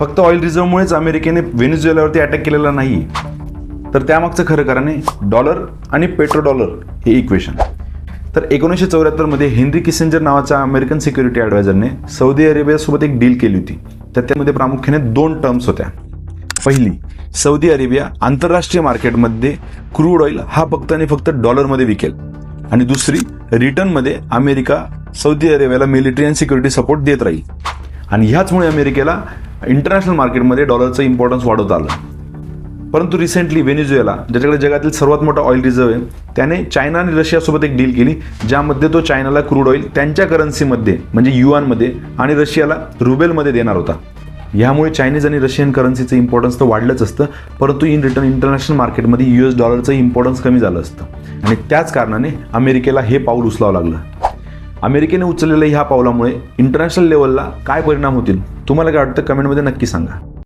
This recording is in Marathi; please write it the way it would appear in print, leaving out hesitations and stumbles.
फक्त ऑइल रिझर्वमुळेच अमेरिकेने व्हेनेझुएलावरती अटॅक केलेला नाही, तर त्यामागचं खरं कारण आहे डॉलर आणि पेट्रो डॉलर हे इक्वेशन. तर 1974 मध्ये हेनरी किसिंजर नावाच्या अमेरिकन सिक्युरिटी ॲडवायझरने सौदी अरेबियासोबत एक डील केली होती. तर त्यामध्ये प्रामुख्याने 2 टर्म्स होत्या. पहिली, सौदी अरेबिया आंतरराष्ट्रीय मार्केटमध्ये क्रूड ऑइल हा फक्त आणि फक्त डॉलरमध्ये विकेल, आणि दुसरी, रिटर्नमध्ये अमेरिका सौदी अरेबियाला मिलिटरी अँड सिक्युरिटी सपोर्ट देत राहील. आणि ह्याचमुळे अमेरिकेला इंटरनॅशनल मार्केटमध्ये डॉलरचं इम्पॉर्टन्स वाढवत आलं. परंतु रिसेंटली व्हेनेझुएला, ज्याच्याकडे जगातील सर्वात मोठा ऑइल रिझर्व आहे, त्याने चायना आणि रशियासोबत एक डील केली, ज्यामध्ये तो चायनाला क्रूड ऑइल त्यांच्या करन्सीमध्ये म्हणजे युआनमध्ये आणि रशियाला रुबेलमध्ये देणार होता. ह्यामुळे चायनीज आणि रशियन करन्सीचं इम्पॉर्टन्स तर वाढलंच असतं, परंतु इन रिटर्न इंटरनॅशनल मार्केटमध्ये US डॉलरचं इम्पॉर्टन्स कमी झालं असतं. आणि त्याच कारणाने अमेरिकेला हे पाऊल उचलावं लागलं. अमेरिकेने उचललेल्या ह्या पावलामुळे इंटरनॅशनल लेवलला काय परिणाम होतील, तुम्हाला काय वाटतं, कमेंटमध्ये नक्की सांगा.